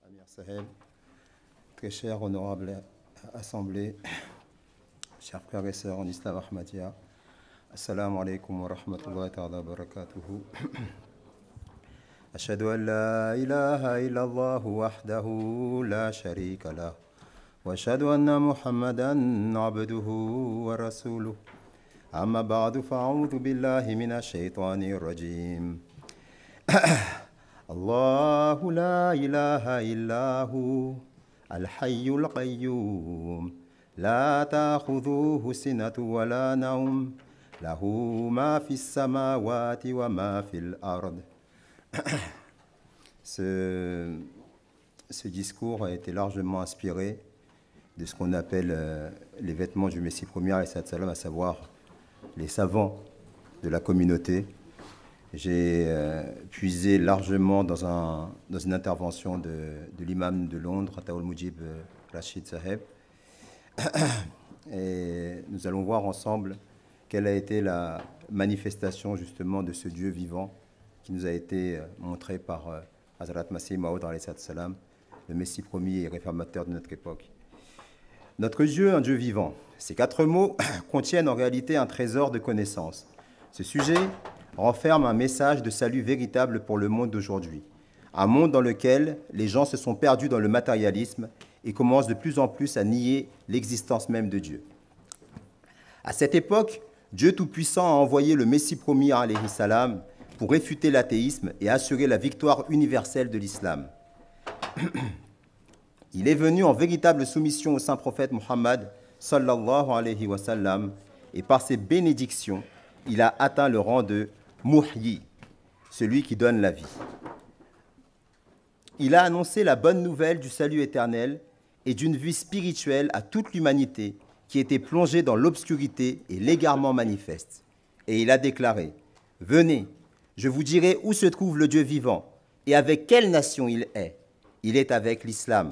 Amir Sahel, très chère, honorable assemblée, chers frères et sœurs en islam Ahmadiyya, assalamu alaikum wa rahmatullahi wa barakatuhu. أشهد أن لا إله إلا الله وحده لا شريك له وأشهد أن محمدا عبده ورسوله أما بعد فأعوذ بالله من الشيطان الرجيم الله لا إله إلا هو الحي القيوم لا تأخذه سنة ولا نوم له ما في السماوات وما في الأرض. Ce discours a été largement inspiré de ce qu'on appelle les vêtements du Messie premier, à savoir les savants de la communauté. J'ai puisé largement dans une intervention de l'imam de Londres, Ataoul Mujib Rashid Saheb. Et nous allons voir ensemble quelle a été la manifestation justement de ce Dieu vivant qui nous a été montré par Hazrat Masih Maud, le Messie premier et réformateur de notre époque. Notre Dieu, un Dieu vivant. Ces 4 mots contiennent en réalité un trésor de connaissances. Ce sujet renferme un message de salut véritable pour le monde d'aujourd'hui. Un monde dans lequel les gens se sont perdus dans le matérialisme et commencent de plus en plus à nier l'existence même de Dieu. À cette époque, Dieu Tout-Puissant a envoyé le Messie premier, alayhi salam, pour réfuter l'athéisme et assurer la victoire universelle de l'islam. Il est venu en véritable soumission au saint prophète Muhammad sallallahu alayhi wa sallam, et par ses bénédictions, il a atteint le rang de Muhyi, celui qui donne la vie. Il a annoncé la bonne nouvelle du salut éternel et d'une vie spirituelle à toute l'humanité qui était plongée dans l'obscurité et l'égarement manifeste. Et il a déclaré : « Venez, je vous dirai où se trouve le Dieu vivant et avec quelle nation il est. Il est avec l'islam.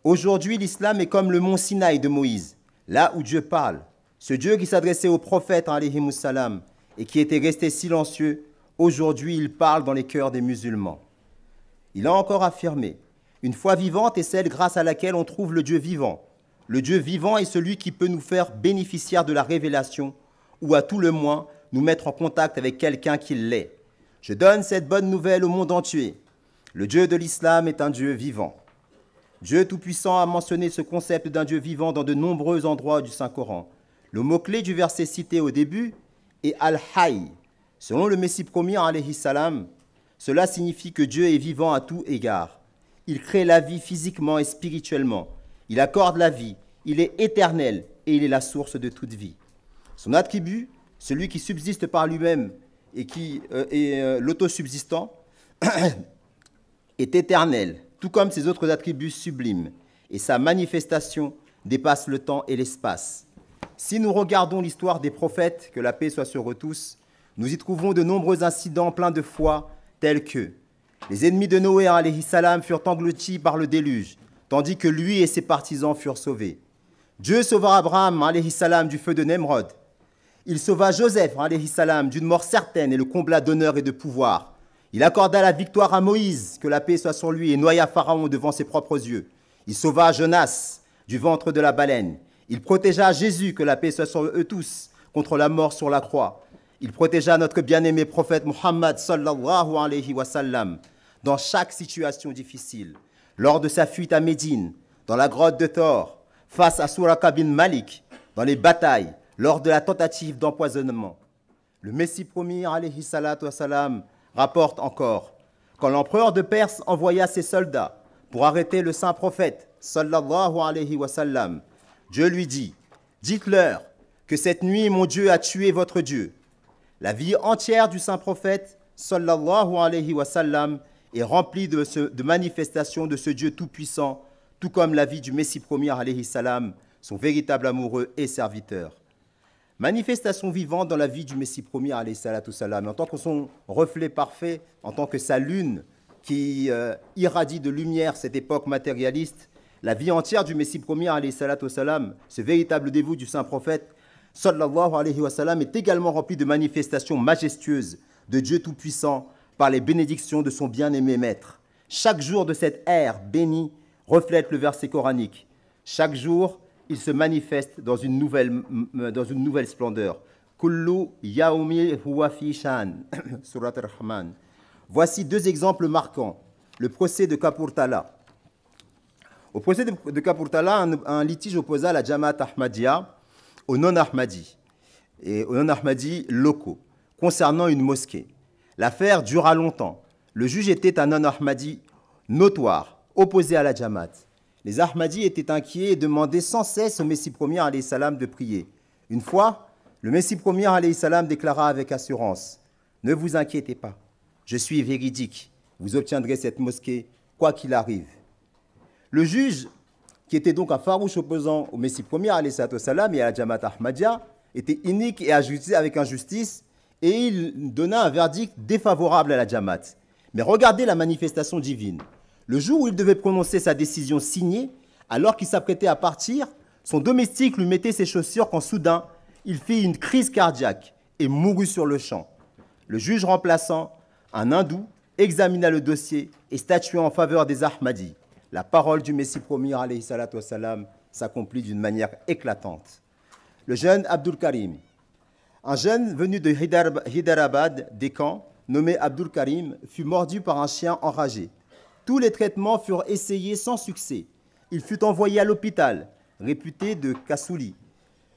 Aujourd'hui, l'islam est comme le mont Sinaï de Moïse, là où Dieu parle. Ce Dieu qui s'adressait aux prophètes, alayhimus salam, et qui était resté silencieux, aujourd'hui, il parle dans les cœurs des musulmans. » Il a encore affirmé : « Une foi vivante est celle grâce à laquelle on trouve le Dieu vivant. Le Dieu vivant est celui qui peut nous faire bénéficiaire de la révélation, ou à tout le moins, nous mettre en contact avec quelqu'un qui l'est. Je donne cette bonne nouvelle au monde entier. Le Dieu de l'islam est un Dieu vivant. » Dieu Tout-Puissant a mentionné ce concept d'un Dieu vivant dans de nombreux endroits du Saint-Coran. Le mot-clé du verset cité au début est Al-Hayy. Selon le Messie premier, alayhi salam, cela signifie que Dieu est vivant à tout égard. Il crée la vie physiquement et spirituellement. Il accorde la vie. Il est éternel et il est la source de toute vie. Son attribut, celui qui subsiste par lui-même et qui est l'autosubsistant, est éternel, tout comme ses autres attributs sublimes, et sa manifestation dépasse le temps et l'espace. Si nous regardons l'histoire des prophètes, que la paix soit sur eux tous, nous y trouvons de nombreux incidents pleins de foi, tels que les ennemis de Noé, alayhi salam, furent engloutis par le déluge, tandis que lui et ses partisans furent sauvés. Dieu sauva Abraham, alayhi salam, du feu de Nemrod. Il sauva Joseph, alayhi salam, d'une mort certaine et le combla d'honneur et de pouvoir. Il accorda la victoire à Moïse, que la paix soit sur lui, et noya Pharaon devant ses propres yeux. Il sauva Jonas du ventre de la baleine. Il protégea Jésus, que la paix soit sur eux tous, contre la mort sur la croix. Il protégea notre bien-aimé prophète Muhammad sallallahu alayhi wa sallam dans chaque situation difficile. Lors de sa fuite à Médine, dans la grotte de Thor, face à Suraka bin Malik, dans les batailles, lors de la tentative d'empoisonnement. Le Messie premier, alayhi salatu wa salam, rapporte encore : quand l'empereur de Perse envoya ses soldats pour arrêter le saint prophète, sallallahu alayhi wa sallam, Dieu lui dit : dites-leur que cette nuit mon Dieu a tué votre Dieu. La vie entière du saint prophète, sallallahu alayhi wa sallam, est remplie de manifestations de ce Dieu tout-puissant, tout comme la vie du Messie premier, alayhi salam, son véritable amoureux et serviteur. Manifestation vivante dans la vie du Messie premier, alayhi salatu salam, en tant que son reflet parfait, en tant que sa lune qui irradie de lumière cette époque matérialiste, la vie entière du Messie premier, alayhi salatu salam, ce véritable dévot du saint prophète, sallallahu alayhi wa sallam, est également remplie de manifestations majestueuses de Dieu Tout-Puissant par les bénédictions de son bien-aimé maître. Chaque jour de cette ère bénie reflète le verset coranique. Chaque jour, il se manifeste dans une nouvelle splendeur. Kullu yaoumi huwa fi shan. Surat ar-Rahman. Voici deux exemples marquants. Le procès de Kapurtala. Au procès de Kapurtala, un litige opposa la Jamaat Ahmadiyya aux non-Ahmadis et aux non-Ahmadis locaux concernant une mosquée. L'affaire dura longtemps. Le juge était un non-Ahmadi notoire, opposé à la Jamaat. Les Ahmadis étaient inquiets et demandaient sans cesse au Messie premier alayhi salam de prier. Une fois, le Messie premier alayhi salam déclara avec assurance: « Ne vous inquiétez pas, je suis véridique, vous obtiendrez cette mosquée quoi qu'il arrive. » Le juge, qui était donc un farouche opposant au Messie premier alayhi salam et à la Jamaat Ahmadiyya, était inique et ajusté avec injustice, et il donna un verdict défavorable à la Jamaat. Mais regardez la manifestation divine. Le jour où il devait prononcer sa décision signée, alors qu'il s'apprêtait à partir, son domestique lui mettait ses chaussures quand soudain, il fit une crise cardiaque et mourut sur le champ. Le juge remplaçant, un hindou, examina le dossier et statua en faveur des Ahmadis. La parole du Messie premier alayhi salatu wassalam s'accomplit d'une manière éclatante. Le jeune Abdul Karim. Un jeune venu de Hyderabad, Deccan, nommé Abdul Karim, fut mordu par un chien enragé. Tous les traitements furent essayés sans succès. Il fut envoyé à l'hôpital, réputé de Kassouli.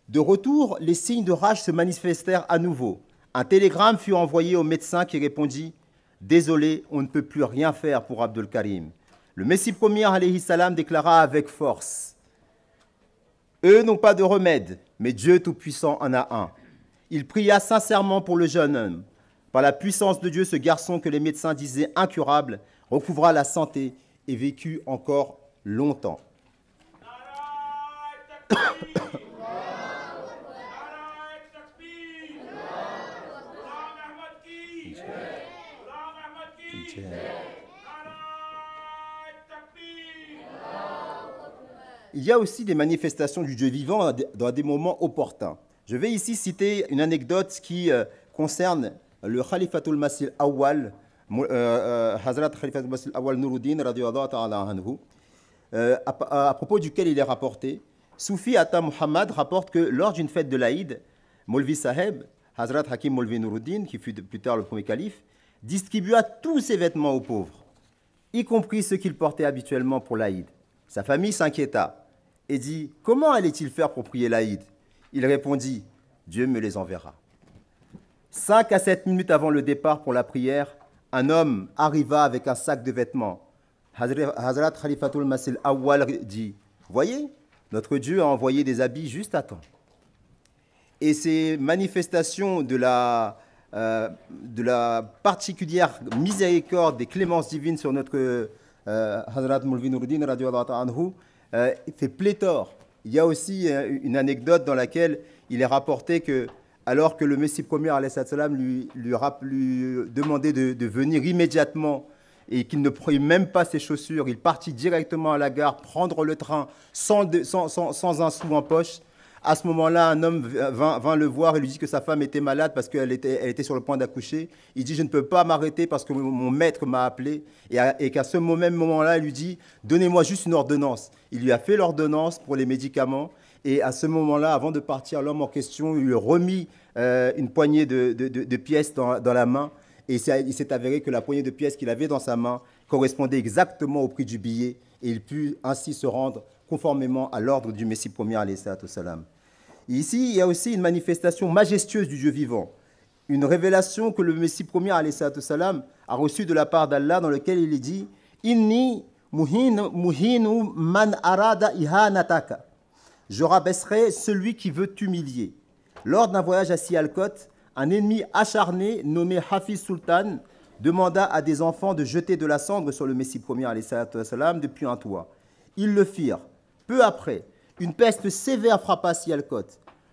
De retour, les signes de rage se manifestèrent à nouveau. Un télégramme fut envoyé au médecin qui répondit « Désolé, on ne peut plus rien faire pour Abdul Karim. » Le Messie premier alayhi salam déclara avec force « Eux n'ont pas de remède, mais Dieu Tout-Puissant en a un. » Il pria sincèrement pour le jeune homme. Par la puissance de Dieu, ce garçon que les médecins disaient incurable recouvra la santé et vécut encore longtemps. Il y a aussi des manifestations du Dieu vivant dans des moments opportuns. Je vais ici citer une anecdote qui concerne le Khalifatul Masih Awwal, Hazrat Khalifatul Masih Awwal Nuruddin, radiyallahu ta'ala anhu, à propos duquel il est rapporté. Soufi Atta Muhammad rapporte que lors d'une fête de l'Aïd, Molvi Saheb, Hazrat Hakim Molvi Nuruddin, qui fut plus tard le premier calife, distribua tous ses vêtements aux pauvres, y compris ceux qu'il portait habituellement pour l'Aïd. Sa famille s'inquiéta et dit « Comment allait-il faire pour prier l'Aïd ?» Il répondit « Dieu me les enverra. » 5 à 7 minutes avant le départ pour la prière, un homme arriva avec un sac de vêtements. Hazrat Khalifatul Masih Awwal dit « Voyez, notre Dieu a envoyé des habits juste à temps. » Et ces manifestations de la particulière miséricorde des clémences divines sur notre Hazrat Molvi Nuruddin radiyallahu anhu fait pléthore. Il y a aussi une anecdote dans laquelle il est rapporté que, alors que le Messie premier alayhi salam lui demandait de venir immédiatement et qu'il ne prit même pas ses chaussures, il partit directement à la gare prendre le train sans un sou en poche. À ce moment-là, un homme vint le voir et lui dit que sa femme était malade parce qu'elle était sur le point d'accoucher. Il dit « Je ne peux pas m'arrêter parce que mon maître m'a appelé. » Et qu'à ce même moment-là, il lui dit « Donnez-moi juste une ordonnance. » Il lui a fait l'ordonnance pour les médicaments. Et à ce moment-là, avant de partir, l'homme en question lui remit une poignée de pièces dans la main. Et il s'est avéré que la poignée de pièces qu'il avait dans sa main correspondait exactement au prix du billet. Et il put ainsi se rendre conformément à l'ordre du Messie premier alayhi salam. Ici, il y a aussi une manifestation majestueuse du Dieu vivant, une révélation que le Messie premier alayhi salam a reçue de la part d'Allah, dans lequel il dit « Inni muhinu man arada ihanataka » Je rabaisserai celui qui veut t'humilier. Lors d'un voyage à Sialkot, un ennemi acharné nommé Hafiz Sultan demanda à des enfants de jeter de la cendre sur le Messie premier alayhi salam depuis un toit. Ils le firent. Peu après, une peste sévère frappa Sialkot.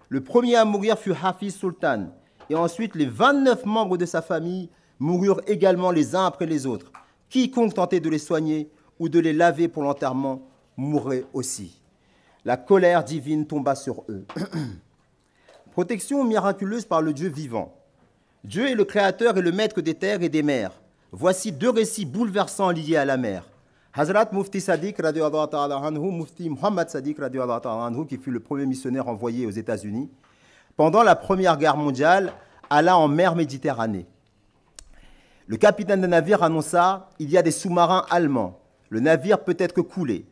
Le premier à mourir fut Hafiz Sultan. Et ensuite, les 29 membres de sa famille moururent également les uns après les autres. Quiconque tentait de les soigner ou de les laver pour l'enterrement mourrait aussi. La colère divine tomba sur eux. Protection miraculeuse par le Dieu vivant. Dieu est le créateur et le maître des terres et des mers. Voici deux récits bouleversants liés à la mer. Hazrat Mufti Sadiq, radiallahu ta'ala anhu, Mufti Muhammad Sadiq, radiallahu ta'ala anhu, qui fut le premier missionnaire envoyé aux États-Unis, pendant la Première Guerre mondiale, alla en mer Méditerranée. Le capitaine d'un navire annonça « Il y a des sous-marins allemands. Le navire peut être coulé. »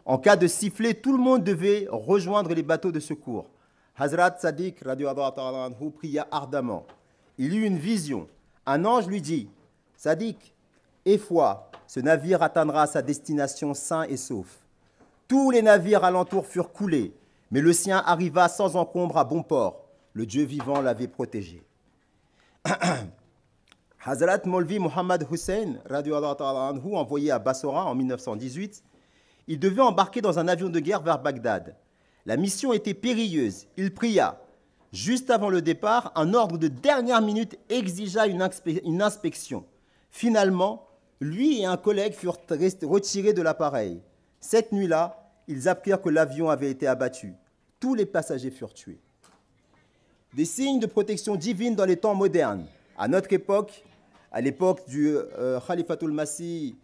En cas de sifflet, tout le monde devait rejoindre les bateaux de secours. Hazrat Sadiq, radiallahu ta'ala anhu, pria ardemment. Il eut une vision. Un ange lui dit « Sadiq, aie foi, ce navire atteindra sa destination sain et sauf. » Tous les navires alentour furent coulés, mais le sien arriva sans encombre à bon port. Le Dieu vivant l'avait protégé. Hazrat Maulvi Muhammad Hussein, radiallahu ta'ala anhu, envoyé à Bassora en 1918, il devait embarquer dans un avion de guerre vers Bagdad. La mission était périlleuse. Il pria. Juste avant le départ, un ordre de dernière minute exigea une inspection. Finalement, lui et un collègue furent retirés de l'appareil. Cette nuit-là, ils apprirent que l'avion avait été abattu. Tous les passagers furent tués. Des signes de protection divine dans les temps modernes. À notre époque, à l'époque du Khalifatul Masih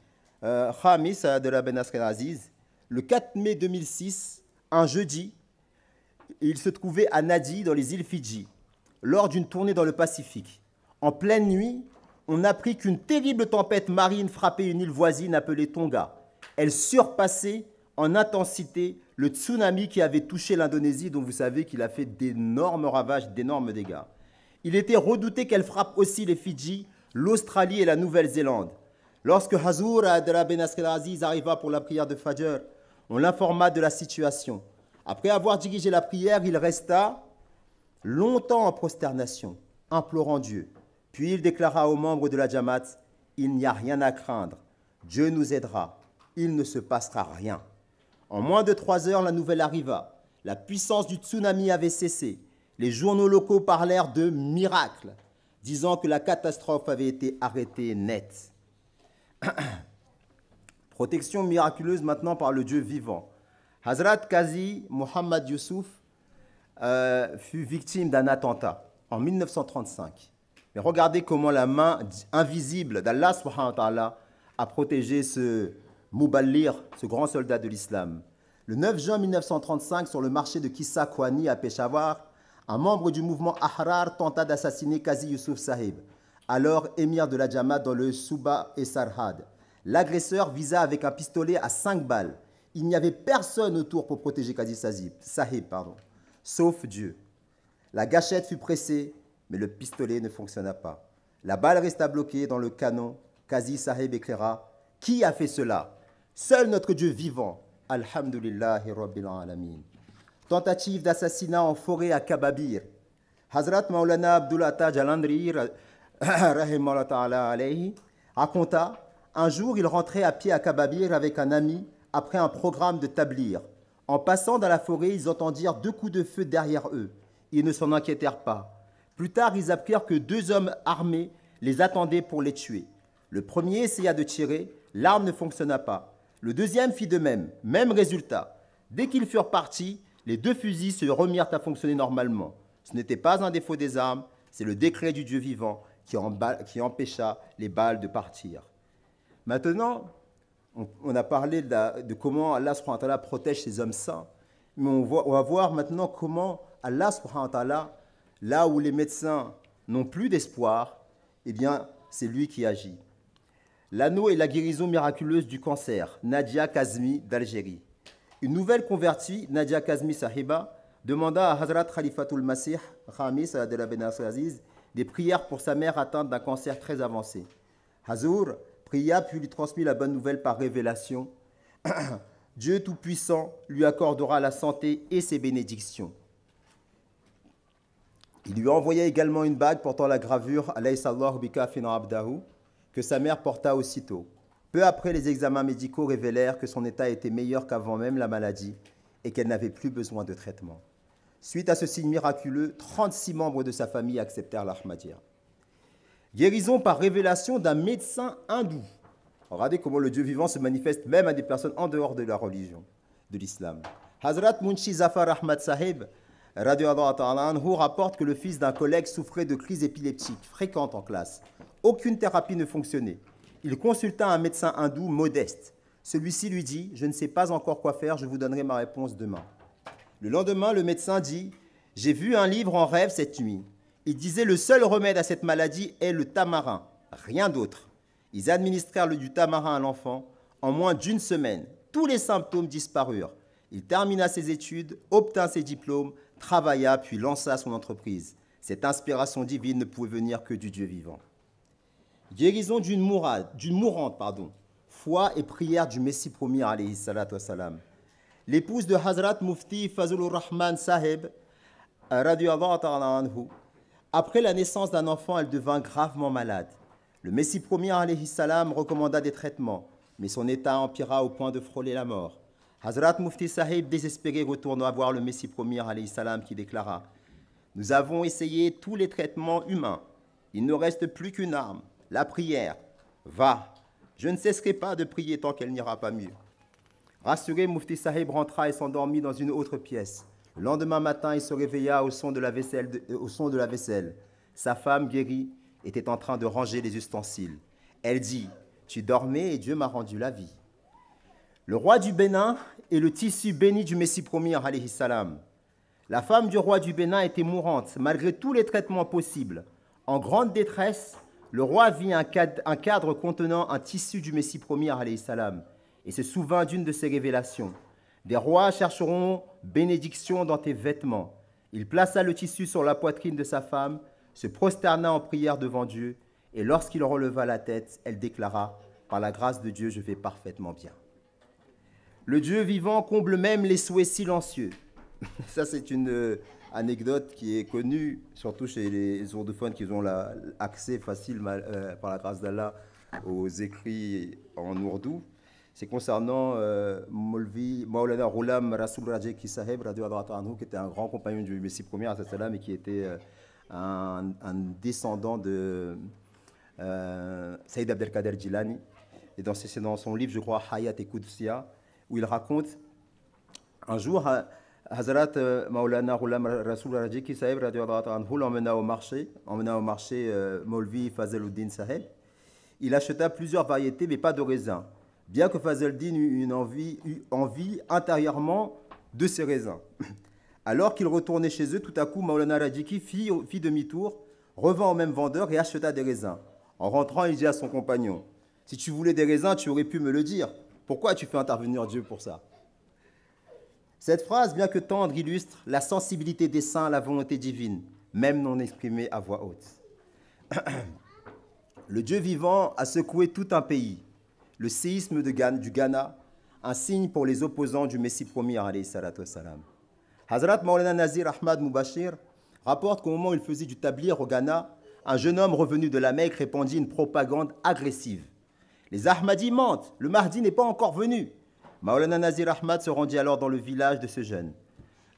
Khamis de la Ben Aziz, le 4 mai 2006, un jeudi, il se trouvait à Nadi, dans les îles Fidji, lors d'une tournée dans le Pacifique. En pleine nuit, on apprit qu'une terrible tempête marine frappait une île voisine appelée Tonga. Elle surpassait en intensité le tsunami qui avait touché l'Indonésie, dont vous savez qu'il a fait d'énormes ravages, d'énormes dégâts. Il était redouté qu'elle frappe aussi les Fidji, l'Australie et la Nouvelle-Zélande. Lorsque Hazur de la Ben Aziz arriva pour la prière de Fajr, on l'informa de la situation. Après avoir dirigé la prière, il resta longtemps en prosternation, implorant Dieu. Puis il déclara aux membres de la Jamaat, « Il n'y a rien à craindre. Dieu nous aidera. Il ne se passera rien. » En moins de 3 heures, la nouvelle arriva. La puissance du tsunami avait cessé. Les journaux locaux parlèrent de miracle, disant que la catastrophe avait été arrêtée net. Protection miraculeuse maintenant par le Dieu vivant. Hazrat Qazi Muhammad Yusuf fut victime d'un attentat en 1935. Mais regardez comment la main invisible d'Allah subhanahu wa ta'ala a protégé ce Muballir, ce grand soldat de l'islam. Le 9 juin 1935, sur le marché de Kissa Kwani à Peshawar, un membre du mouvement Ahrar tenta d'assassiner Qazi Yusuf Sahib, alors émir de la Jamaat dans le Souba et Sarhad. L'agresseur visa avec un pistolet à 5 balles. Il n'y avait personne autour pour protéger Qazi Sahib, sauf Dieu. La gâchette fut pressée, mais le pistolet ne fonctionna pas. La balle resta bloquée dans le canon. Qazi Sahib éclaira. Qui a fait cela? Seul notre Dieu vivant. Alhamdulillahi Rabbil Alamin. Tentative d'assassinat en forêt à Kababir. Hazrat Maulana Abdul Atta Jalandri rahimahullah ta'ala alayhi raconta, un jour il rentrait à pied à Kababir avec un ami après un programme de tablir. En passant dans la forêt, ils entendirent 2 coups de feu derrière eux. Ils ne s'en inquiétèrent pas. Plus tard, ils apprirent que 2 hommes armés les attendaient pour les tuer. Le premier essaya de tirer, l'arme ne fonctionna pas. Le deuxième fit de même, même résultat. Dès qu'ils furent partis, les 2 fusils se remirent à fonctionner normalement. Ce n'était pas un défaut des armes, c'est le décret du Dieu vivant qui empêcha les balles de partir. Maintenant, on a parlé de comment Allah subhanahu wa ta'ala protège ses hommes saints, mais on va voir maintenant comment Allah subhanahu wa ta'ala, là où les médecins n'ont plus d'espoir, eh bien, c'est lui qui agit. L'anneau et la guérison miraculeuse du cancer, Nadia Kazmi d'Algérie. Une nouvelle convertie, Nadia Kazmi Sahiba, demanda à Hazrat Khalifatul Masih Khamis de la Ben Aziz des prières pour sa mère atteinte d'un cancer très avancé. Hazur pria puis lui transmit la bonne nouvelle par révélation. Dieu Tout-Puissant lui accordera la santé et ses bénédictions. Il lui envoya également une bague portant la gravure « Alayhi sallahu bika fina abdahu » que sa mère porta aussitôt. Peu après, les examens médicaux révélèrent que son état était meilleur qu'avant même la maladie et qu'elle n'avait plus besoin de traitement. Suite à ce signe miraculeux, 36 membres de sa famille acceptèrent l'Ahmadiyya. Guérison par révélation d'un médecin hindou. Regardez comment le Dieu vivant se manifeste même à des personnes en dehors de la religion, de l'islam. Hazrat Munshi Zafar Ahmad Sahib radiyallahu ta'ala anhu rapporte que le fils d'un collègue souffrait de crises épileptiques fréquentes en classe. Aucune thérapie ne fonctionnait. Il consulta un médecin hindou modeste. Celui-ci lui dit « Je ne sais pas encore quoi faire, je vous donnerai ma réponse demain. » Le lendemain, le médecin dit « J'ai vu un livre en rêve cette nuit. Il disait le seul remède à cette maladie est le tamarin, rien d'autre. » Ils administrèrent du tamarin à l'enfant. En moins d'une semaine, tous les symptômes disparurent. Il termina ses études, obtint ses diplômes, travailla, puis lança son entreprise. Cette inspiration divine ne pouvait venir que du Dieu vivant. Guérison d'une mourante, foi et prière du Messie premier, alayhi salatu wassalam. L'épouse de Hazrat Mufti Fazlur Rahman Sahib, radiyallahu ta'ala anhu, après la naissance d'un enfant, elle devint gravement malade. Le Messie premier, alayhi salam, recommanda des traitements, mais son état empira au point de frôler la mort. Hazrat Mufti Sahib, désespéré, retourna voir le Messie premier, alayhi salam, qui déclara « Nous avons essayé tous les traitements humains. Il ne reste plus qu'une arme, la prière. Va, je ne cesserai pas de prier tant qu'elle n'ira pas mieux. » Rassuré, Mufti Sahib rentra et s'endormit dans une autre pièce. Le lendemain matin, il se réveilla au son de la vaisselle. Sa femme, guérie, était en train de ranger les ustensiles. Elle dit « Tu dormais et Dieu m'a rendu la vie. » Le roi du Bénin est le tissu béni du Messie premier, alayhi salam. La femme du roi du Bénin était mourante, malgré tous les traitements possibles. En grande détresse, le roi vit un cadre contenant un tissu du Messie premier, alayhi salam, et se souvint d'une de ses révélations. Des rois chercheront bénédiction dans tes vêtements. Il plaça le tissu sur la poitrine de sa femme, se prosterna en prière devant Dieu, et lorsqu'il releva la tête, elle déclara « Par la grâce de Dieu, je vais parfaitement bien. » Le Dieu vivant comble même les souhaits silencieux. Ça, c'est une anecdote qui est connue, surtout chez les ourdophones qui ont l'accès facile, par la grâce d'Allah, aux écrits en ourdou. C'est concernant Molvi Maulana Ghulam Rasoul Rajeki Sahib, qui était un grand compagnon du Messie premier, et qui était un descendant de Saïd Abdelkader Jilani. Et c'est dans son livre, je crois, Hayat et Qudsiya, où il raconte un jour, Hazrat Maulana Ghulam Rasoul Rajeki Sahib l'emmena au marché Molvi Fazeluddin Sahib. Il acheta plusieurs variétés, mais pas de raisins, bien que Fazeluddin eut envie intérieurement de ces raisins. Alors qu'il retournait chez eux, tout à coup, Maulana Rajeki fit demi-tour, revint au même vendeur et acheta des raisins. En rentrant, il dit à son compagnon, « Si tu voulais des raisins, tu aurais pu me le dire. Pourquoi tu fais intervenir Dieu pour ça ?» Cette phrase, bien que tendre, illustre la sensibilité des saints à la volonté divine, même non exprimée à voix haute. Le Dieu vivant a secoué tout un pays. Le séisme du Ghana, un signe pour les opposants du Messie premier, alayhi salatu wassalam. Hazrat Maulana Nazir Ahmad Mubashir rapporte qu'au moment où il faisait du tablir au Ghana, un jeune homme revenu de la Mecque répandit une propagande agressive. Les Ahmadis mentent, le Mahdi n'est pas encore venu. Maulana Nazir Ahmad se rendit alors dans le village de ce jeune.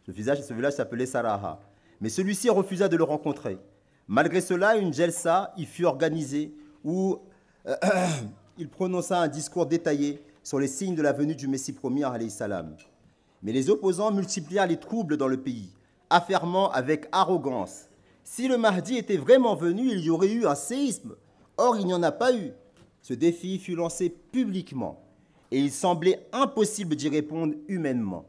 Ce village s'appelait Saraha. Mais celui-ci refusa de le rencontrer. Malgré cela, une jelsa y fut organisée où il prononça un discours détaillé sur les signes de la venue du Messie premier, alayhi salam. Mais les opposants multiplièrent les troubles dans le pays, affirmant avec arrogance « Si le Mahdi était vraiment venu, il y aurait eu un séisme. Or, il n'y en a pas eu. » Ce défi fut lancé publiquement et il semblait impossible d'y répondre humainement.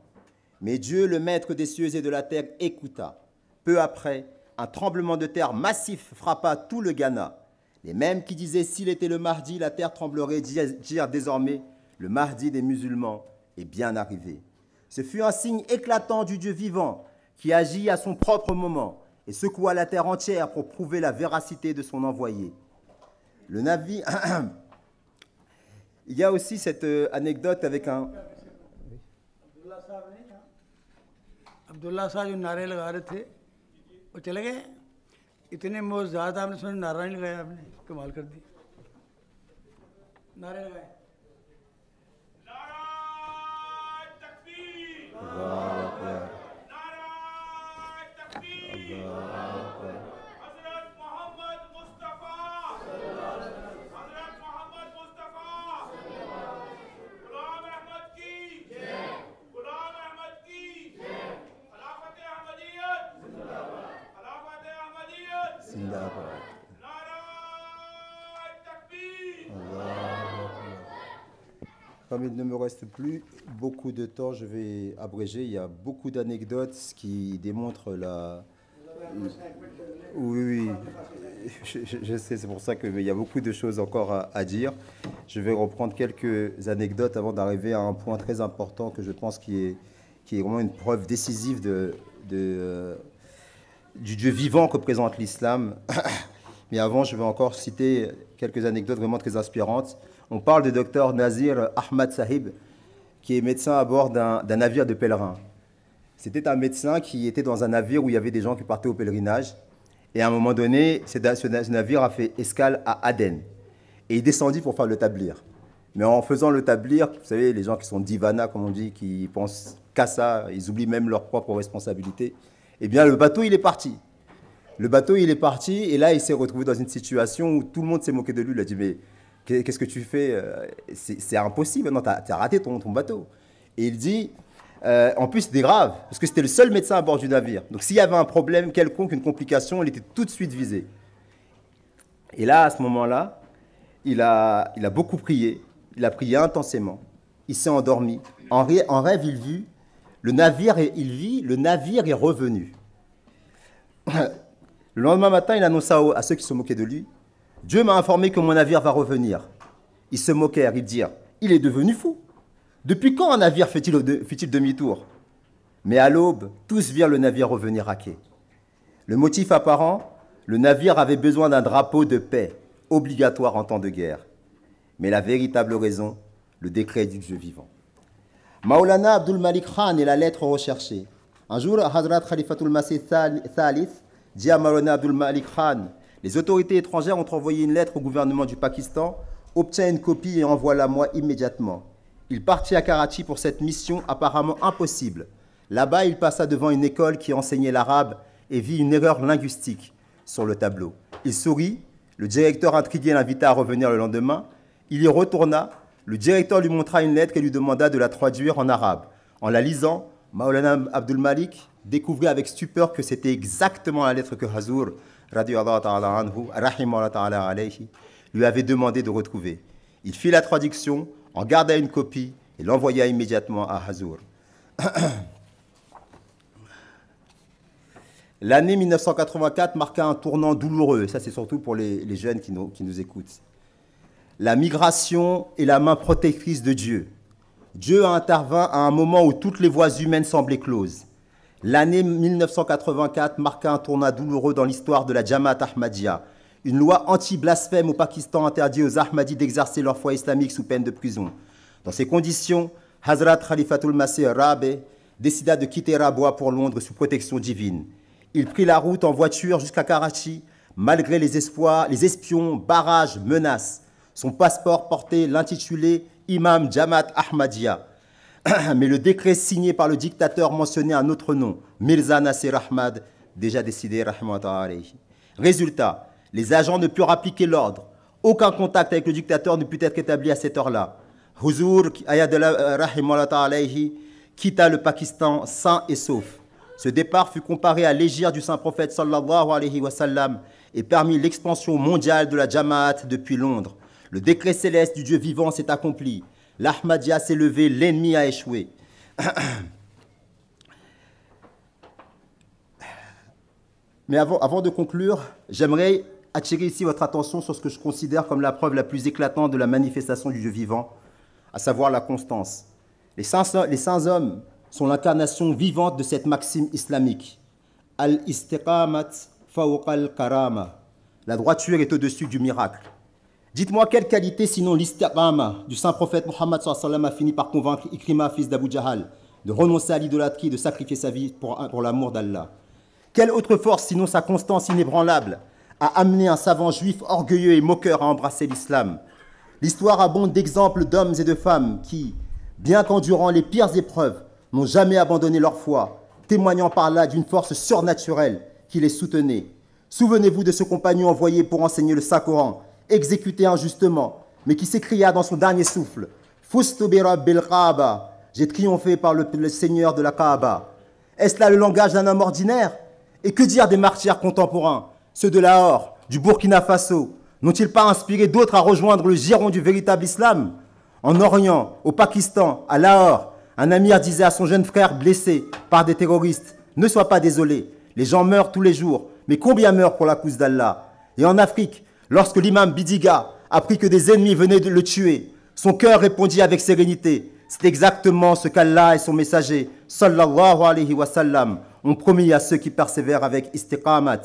Mais Dieu, le maître des cieux et de la terre, écouta. Peu après, un tremblement de terre massif frappa tout le Ghana. Les mêmes qui disaient « S'il était le Mahdi, la terre tremblerait » dirent désormais « Le Mahdi des musulmans est bien arrivé. » Ce fut un signe éclatant du Dieu vivant qui agit à son propre moment et secoua la terre entière pour prouver la véracité de son envoyé. Le Navi... Il y a aussi cette anecdote avec un... Abdullah साहब जो नारे लगा रहे थे वो चले गए इतने बहुत ज़्यादा आपने सुना नारा नहीं लगाया आपने कमाल कर दी नारे लगाए नाराए तकबीर नाराए तकबीर हज़रत मोहम्मद मुस्तफ़ा हज़रत मोहम्मद मुस्तफ़ा गुलाम अहमद की गुलाम अहमद की खिलाफत अहमदियत खिलाफत अहमदियत Zindabad. नाराए तकबीर Allah. Comme il ne me reste plus beaucoup de temps, je vais abréger. Il y a beaucoup d'anecdotes qui démontrent la... Oui, je sais, c'est pour ça qu'il y a beaucoup de choses encore à dire. Je vais reprendre quelques anecdotes avant d'arriver à un point très important que je pense qui est vraiment une preuve décisive du Dieu vivant que présente l'islam. Mais avant, je vais encore citer quelques anecdotes vraiment très inspirantes. On parle du docteur Nazir Ahmad Sahib, qui est médecin à bord d'un navire de pèlerins. C'était un médecin qui était dans un navire où il y avait des gens qui partaient au pèlerinage. Et à un moment donné, ce navire a fait escale à Aden. Et il descendit pour faire le tablir. Mais en faisant le tablir, vous savez, les gens qui sont divana, comme on dit, qui pensent qu'à ça, ils oublient même leurs propres responsabilités. Eh bien, le bateau, il est parti. Le bateau, il est parti, et là, il s'est retrouvé dans une situation où tout le monde s'est moqué de lui. Il a dit, mais qu'est-ce que tu fais? C'est impossible, non, t'as raté ton bateau. Et il dit, en plus, c'était grave, parce que c'était le seul médecin à bord du navire. Donc, s'il y avait un problème quelconque, une complication, il était tout de suite visé. Et là, à ce moment-là, il a beaucoup prié, il a prié intensément, il s'est endormi. En rêve, il vit, le navire est revenu. Le lendemain matin, il annonça à ceux qui se moquaient de lui, « Dieu m'a informé que mon navire va revenir. » Ils se moquèrent, ils dirent, « Il est devenu fou. Depuis quand un navire fait-il demi-tour ?» Mais à l'aube, tous virent le navire revenir à quai. Le motif apparent, le navire avait besoin d'un drapeau de paix, obligatoire en temps de guerre. Mais la véritable raison, le décret du Dieu vivant. Maulana Abdul Malik Khan est la lettre recherchée. Un jour, Hazrat Khalifatul Masih Thalith dit à Maulana Abdul Malik Khan, les autorités étrangères ont envoyé une lettre au gouvernement du Pakistan, obtiens une copie et envoie-la-moi immédiatement. Il partit à Karachi pour cette mission apparemment impossible. Là-bas, il passa devant une école qui enseignait l'arabe et vit une erreur linguistique sur le tableau. Il sourit, le directeur intrigué l'invita à revenir le lendemain. Il y retourna, le directeur lui montra une lettre et lui demanda de la traduire en arabe. En la lisant, Maulana Abdul Malik découvrit avec stupeur que c'était exactement la lettre que Hazur, radiyallahu ta'ala anhu, rahimahullah ta'ala alayhi, lui avait demandé de retrouver. Il fit la traduction, en garda une copie et l'envoya immédiatement à Hazur. L'année 1984 marqua un tournant douloureux, ça c'est surtout pour les jeunes qui nous écoutent. La migration est la main protectrice de Dieu. Dieu intervint à un moment où toutes les voies humaines semblaient closes. L'année 1984 marqua un tournant douloureux dans l'histoire de la Jamaat Ahmadiyya. Une loi anti-blasphème au Pakistan interdit aux Ahmadis d'exercer leur foi islamique sous peine de prison. Dans ces conditions, Hazrat Khalifatul Masih Rabe décida de quitter Rabwa pour Londres sous protection divine. Il prit la route en voiture jusqu'à Karachi, malgré les espions, barrages, menaces. Son passeport portait l'intitulé Imam Jamaat Ahmadiyya. Mais le décret signé par le dictateur mentionnait un autre nom, Mirza Nasir Ahmad, déjà décidé, rahmatullahi alayhi. Résultat, les agents ne purent appliquer l'ordre. Aucun contact avec le dictateur ne put être établi à cette heure-là. Huzur, ayadallah, rahimahullah alayhi, quitta le Pakistan sain et sauf. Ce départ fut comparé à l'égir du saint prophète sallallahu alayhi wa sallam et permit l'expansion mondiale de la Jamaat depuis Londres. Le décret céleste du Dieu vivant s'est accompli. L'Ahmadiyya s'est levé, l'ennemi a échoué. Mais avant de conclure, j'aimerais attirer ici votre attention sur ce que je considère comme la preuve la plus éclatante de la manifestation du Dieu vivant, à savoir la constance. Les saints hommes sont l'incarnation vivante de cette maxime islamique. Al-istiqamat fawqa al-karama. La droiture est au-dessus du miracle. Dites-moi quelle qualité, sinon l'istiqama du saint prophète Mohammed sallallahu alayhi wa sallam a fini par convaincre Ikrima, fils d'Abu Jahal, de renoncer à l'idolâtrie, de sacrifier sa vie pour l'amour d'Allah. Quelle autre force, sinon sa constance inébranlable, a amené un savant juif orgueilleux et moqueur à embrasser l'islam? L'histoire abonde d'exemples d'hommes et de femmes qui, bien qu'endurant les pires épreuves, n'ont jamais abandonné leur foi, témoignant par là d'une force surnaturelle qui les soutenait. Souvenez-vous de ce compagnon envoyé pour enseigner le Saint-Coran, exécuté injustement, mais qui s'écria dans son dernier souffle, « Fustu bi rabbil Kaaba » j'ai triomphé par le Seigneur de la Kaaba. Est-ce là le langage d'un homme ordinaire? Et que dire des martyrs contemporains, ceux de Lahore, du Burkina Faso? N'ont-ils pas inspiré d'autres à rejoindre le giron du véritable islam? En Orient, au Pakistan, à Lahore, un amir disait à son jeune frère blessé par des terroristes, « Ne sois pas désolé, les gens meurent tous les jours, mais combien meurent pour la cause d'Allah ?» Et en Afrique, lorsque l'imam Bidiga apprit que des ennemis venaient de le tuer, son cœur répondit avec sérénité, « C'est exactement ce qu'Allah et son messager, sallallahu alayhi wa sallam, ont promis à ceux qui persévèrent avec istiqamat. »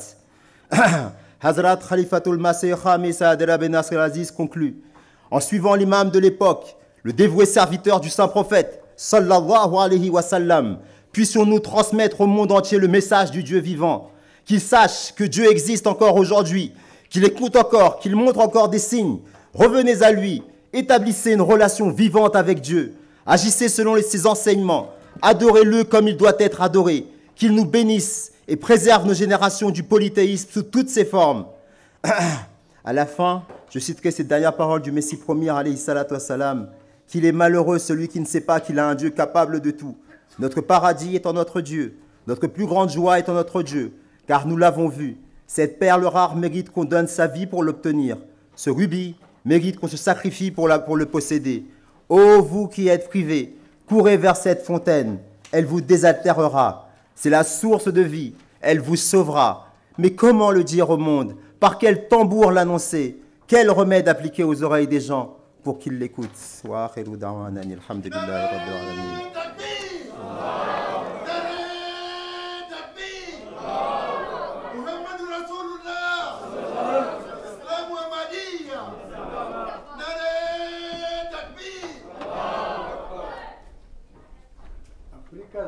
Hazrat Khalifatul Masih Khamis Adela Ben Nasr al-Aziz conclut, en suivant l'imam de l'époque, le dévoué serviteur du saint prophète, sallallahu alayhi wa sallam, puissions-nous transmettre au monde entier le message du Dieu vivant, qu'il sache que Dieu existe encore aujourd'hui, qu'il écoute encore, qu'il montre encore des signes. Revenez à lui, établissez une relation vivante avec Dieu, agissez selon ses enseignements, adorez-le comme il doit être adoré, qu'il nous bénisse et préserve nos générations du polythéisme sous toutes ses formes. À la fin, je citerai ces dernières paroles du Messie premier, alayhi salatu wassalam, qu'il est malheureux celui qui ne sait pas qu'il a un Dieu capable de tout. Notre paradis est en notre Dieu, notre plus grande joie est en notre Dieu, car nous l'avons vu, cette perle rare mérite qu'on donne sa vie pour l'obtenir. Ce rubis mérite qu'on se sacrifie pour le posséder. Ô vous qui êtes privés, courez vers cette fontaine, elle vous désaltérera. C'est la source de vie, elle vous sauvera. Mais comment le dire au monde? Par quel tambour l'annoncer? Quel remède appliquer aux oreilles des gens pour qu'ils l'écoutent? Wa akhiru da'wana alhamdulillahi rabbil alamin. Africa,